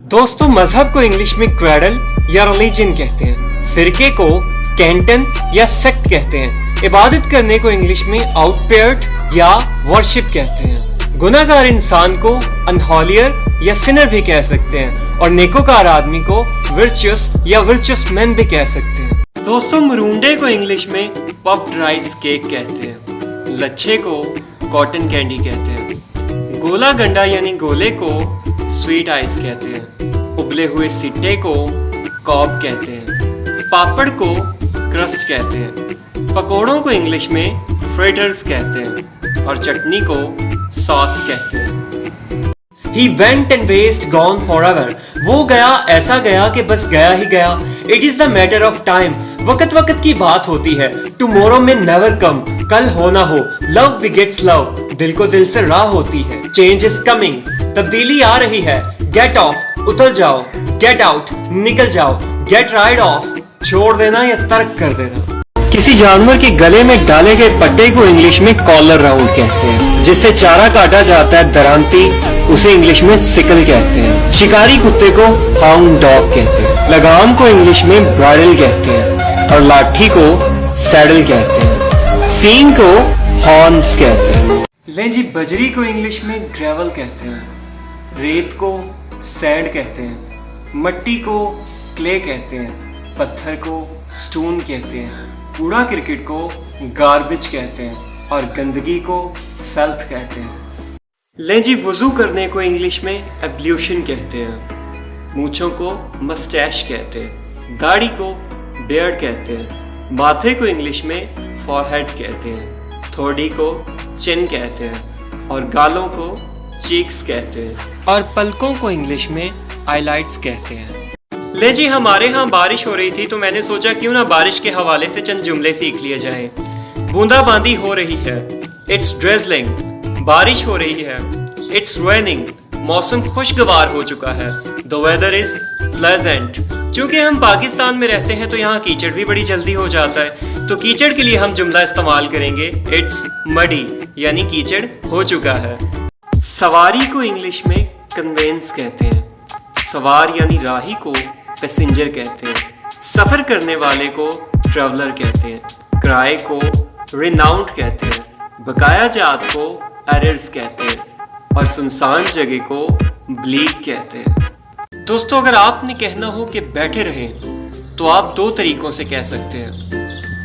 दोस्तों, मजहब को इंग्लिश में क्रेडल या रिलीजन कहते हैं। फिरके को कैंटन या सेक्ट कहते हैं। इबादत करने को इंग्लिश में आउटपेयर्ड या वर्शिप कहते हैं। गुनाहगार इंसान को अनहोलियर या सिनर भी कह सकते हैं और नेकोकार आदमी को वर्चुअस या वर्चुअस मैन भी कह सकते हैं। दोस्तों, मरूंडे को इंग्लिश में पफ्ड राइस केक कहते हैं। लच्छे को कॉटन कैंडी कहते हैं। गोला गंडा यानी गोले को स्वीट आइस कहते हैं। उबले हुए सिट्टे को कॉब कहते हैं। पापड़ को क्रस्ट कहते हैं। पकोड़ों को इंग्लिश में फ्रिटर्स कहते हैं और चटनी को सॉस कहते हैं। He went and waste gone forever. वो गया ऐसा गया कि बस गया ही गया। It is the matter of time. वक्त वक्त की बात होती है। Tomorrow may never come. कल हो ना हो। Love begets love. दिल को दिल से राह होती है। Change is coming. तब्दीली आ रही है। Get off. उतर जाओ। Get out. निकल जाओ। Get right off. छोड़ देना या तर्क कर देना। किसी जानवर के गले में डाले गए पट्टे को इंग्लिश में कॉलर राउंड कहते हैं। जिससे चारा काटा जाता है दरांती, उसे इंग्लिश में सिकल कहते हैं। शिकारी कुत्ते को हाउंड डॉग कहते हैं। लगाम को इंग्लिश में ब्राइडल कहते हैं और लाठी को सैडल कहते हैं। सींग को हॉर्न्स कहते हैं। लें जी, बजरी को इंग्लिश में ग्रेवल कहते हैं। रेत को सैंड कहते हैं। मट्टी को क्ले कहते हैं। पत्थर को स्टोन कहते हैं। कूड़ा क्रिकेट को गार्बेज कहते हैं और गंदगी को फेल्थ कहते हैं। लें जी, वुजू करने को इंग्लिश में एब्ल्यूशन कहते हैं। मूंछों को मस्टैश कहते हैं। दाढ़ी को बियर्ड कहते हैं। माथे को इंग्लिश में फॉरहेड कहते हैं। थोड़ी को चिन कहते हैं और गालों को चीक्स कहते हैं और पलकों को इंग्लिश में आईलाइट्स कहते हैं। ले जी, हमारे यहाँ बारिश हो रही थी तो मैंने सोचा क्यों ना बारिश के हवाले से चंद जुमले सीख लिए जाएं। बूंदाबांदी हो रही है। It's drizzling. बारिश हो रही है। It's raining. मौसम खुशगवार हो चुका है। The weather is pleasant. चूंकि हम पाकिस्तान में रहते हैं तो यहाँ कीचड़ भी बड़ी जल्दी हो जाता है, तो कीचड़ के लिए हम जुमला इस्तेमाल करेंगे इट्स मडी, यानी कीचड़ हो चुका है। सवारी को इंग्लिश में कन्वेंस कहते हैं। सवार यानी राही को पैसेंजर कहते हैं। सफर करने वाले को ट्रैवलर कहते हैं। किराए को रिनाउंड कहते हैं। बकाया जात को एरर्स कहते हैं और सुनसान जगह को ब्लीक कहते हैं। दोस्तों, अगर आपने कहना हो कि बैठे रहें तो आप दो तरीकों से कह सकते हैं,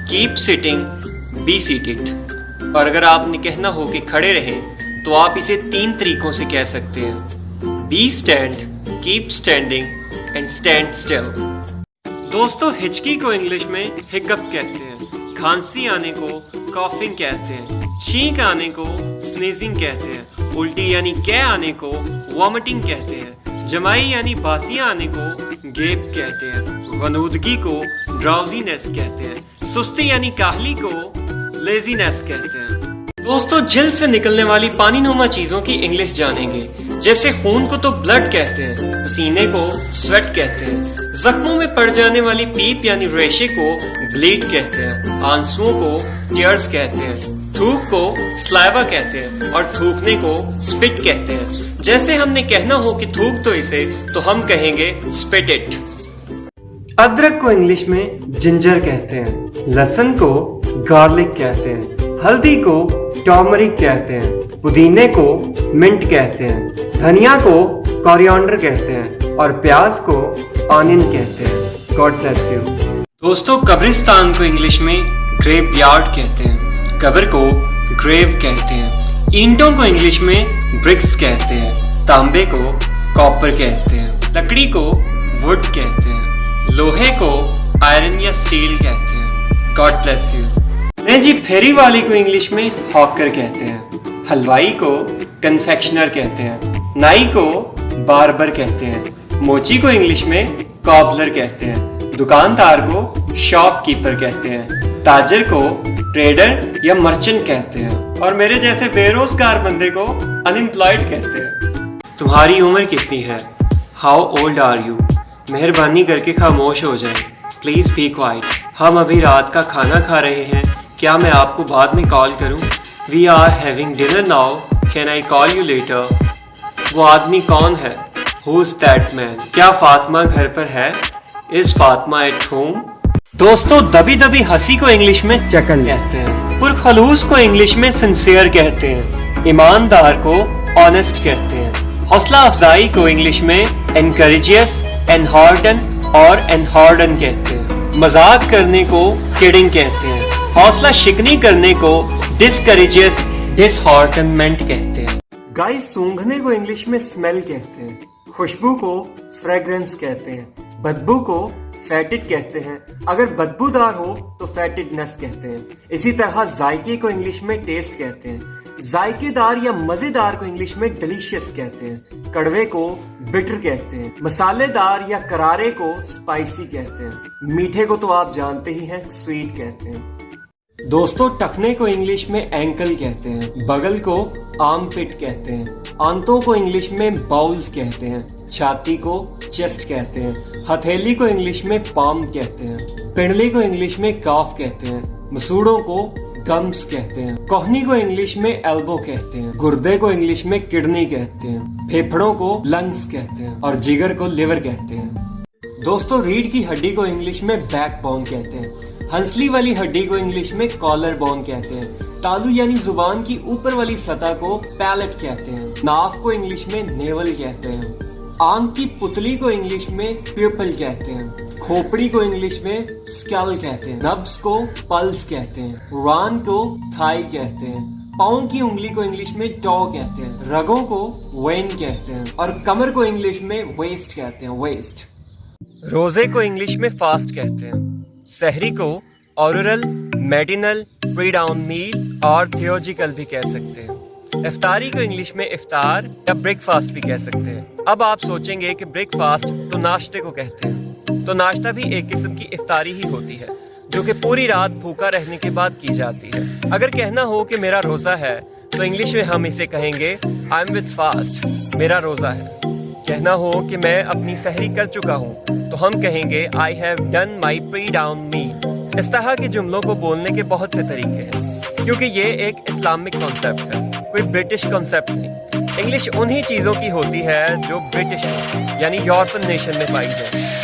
कीप सिटिंग, बी सीटेड। और अगर आपने कहना हो कि खड़े रहें तो आप इसे तीन तरीकों से कह सकते हैं, be stand, keep standing and stand still. दोस्तों, हिचकी को इंग्लिश में हिकअप कहते हैं। खांसी आने को कॉफिंग कहते हैं। छींक आने को स्नीजिंग कहते हैं। उल्टी यानी कै आने को वॉमिटिंग कहते हैं। जमाई यानी बासियां आने को गेप कहते हैं। गनूदगी को ड्राउजीनेस कहते हैं। सुस्ती यानी काहली को लेजीनेस कहते हैं। दोस्तों, झिल से निकलने वाली पानीनुमा चीजों की इंग्लिश जानेंगे। जैसे खून को तो ब्लड कहते हैं, पसीने को स्वेट कहते हैं, जख्मों में पड़ जाने वाली पीप यानी रेशे को ब्लीड कहते हैं, आंसुओं को टीयर्स कहते हैं, थूक को स्लाइवा कहते हैं और थूकने को स्पिट कहते हैं। जैसे हमने कहना हो कि थूक तो इसे, तो हम कहेंगे स्पिट इट। अदरक को इंग्लिश में जिंजर कहते हैं। लहसुन को गार्लिक कहते हैं। हल्दी को टर्मरिक कहते हैं। पुदीने को मिंट कहते हैं। धनिया को कोरिएंडर कहते हैं और प्याज को ऑनियन कहते हैं। God bless you. दोस्तों, कब्रिस्तान को इंग्लिश में ग्रेवयार्ड कहते हैं। कब्र को ग्रेव कहते हैं। ईंटों को इंग्लिश में ब्रिक्स कहते हैं। तांबे को कॉपर कहते हैं। लकड़ी को वुड कहते हैं। लोहे को आयरन या स्टील कहते हैं। God bless you. नहीं जी, फेरी वाली को इंग्लिश में हॉकर कहते हैं। हलवाई को कन्फेक्शनर कहते हैं। नाई को बार्बर कहते हैं। मोची को इंग्लिश में कॉबलर कहते हैं। दुकानदार को शॉपकीपर कहते हैं। ताजर को ट्रेडर या मर्चेंट कहते हैं और मेरे जैसे बेरोजगार बंदे को अनएम्प्लॉयड कहते हैं। तुम्हारी उम्र कितनी है? How old are you? मेहरबानी करके खामोश हो जाएं। Please be quiet. हम अभी रात का खाना खा रहे हैं। क्या मैं आपको बाद में कॉल करूं? We are having dinner now. Can I call you later? वो आदमी कौन है? Who's that man? क्या फातिमा घर पर है? Is Fatima at home? दोस्तों, दबी दबी हंसी को इंग्लिश में चकल कहते हैं। पुरखलूस को इंग्लिश में सिंसियर कहते हैं। ईमानदार को ऑनेस्ट कहते हैं। हौसला अफजाई को इंग्लिश में एनकरेजियस, एनहार्डन और एनहार्डन कहते हैं। मजाक करने को किडिंग कहते हैं। हौसला शिकनी करने को डिस्करेजियस, डिसहार्टनमेंट कहते हैं। गाइस, सूंघने को इंग्लिश में स्मेल कहते हैं। खुशबू को फ्रेग्रेंस कहते हैं। बदबू को फेटिड कहते हैं। अगर बदबूदार हो तो फेटिडनेस कहते हैं। इसी तरह जायके को इंग्लिश में टेस्ट कहते हैं। जायकेदार या मजेदार को इंग्लिश में डिलीशियस कहते हैं। कड़वे को बिटर कहते हैं। मसालेदार या करारे को स्पाइसी कहते हैं। मीठे को तो आप जानते ही हैं, स्वीट कहते हैं। दोस्तों, टखने को इंग्लिश में एंकल कहते हैं। बगल को आर्मपिट कहते हैं। आंतों को इंग्लिश में बाउल्स कहते हैं। छाती को चेस्ट कहते हैं। हथेली को इंग्लिश में पाम कहते हैं। पिंडली को इंग्लिश में काफ कहते हैं। मसूड़ों को गम्स कहते हैं। कोहनी को इंग्लिश में एल्बो कहते हैं। गुर्दे को इंग्लिश में किडनी कहते हैं। फेफड़ों को लंग्स कहते हैं और जिगर को लिवर कहते हैं। दोस्तों, रीढ़ की हड्डी को इंग्लिश में बैकबोन कहते हैं। हंसली वाली हड्डी को इंग्लिश में कॉलर बोन कहते हैं। तालू यानी जुबान की ऊपर वाली सतह को पैलेट कहते हैं। नाक को इंग्लिश में नेवल कहते हैं। आंख की पुतली को इंग्लिश में प्यूपल कहते हैं। खोपड़ी को इंग्लिश में स्कल कहते हैं। नब्स को पल्स कहते हैं। रान को थाई कहते हैं। पाँव की उंगली को इंग्लिश में टॉ कहते हैं। रगों को वेन कहते हैं और कमर को इंग्लिश में वेस्ट कहते हैं, वेस्ट। रोजे को इंग्लिश में फास्ट कहते हैं। सहरी को ऑरल, मेडिनल, प्री-डाउन मील और थियोलॉजिकल भी कह सकते हैं। इफ्तारी को इंग्लिश में इफ्तार या ब्रेकफास्ट भी कह सकते हैं। अब आप सोचेंगे कि ब्रेकफास्ट तो नाश्ते को कहते हैं, तो नाश्ता भी एक किस्म की इफ्तारी ही होती है, जो कि पूरी रात भूखा रहने के बाद की जाती है। अगर कहना हो कि मेरा रोजा है तो इंग्लिश में हम इसे कहेंगे आई एम विद फास्ट, मेरा रोजा है। कहना हो कि मैं अपनी सहरी कर चुका हूँ तो हम कहेंगे I have done my pre dawn meal. इस तरह के जुमलों को बोलने के बहुत से तरीके हैं, क्योंकि ये एक इस्लामिक कॉन्सेप्ट है, कोई ब्रिटिश कॉन्सेप्ट नहीं। इंग्लिश उन्हीं चीज़ों की होती है जो ब्रिटिश है, यानी यूरोपियन नेशन में पाई जाए।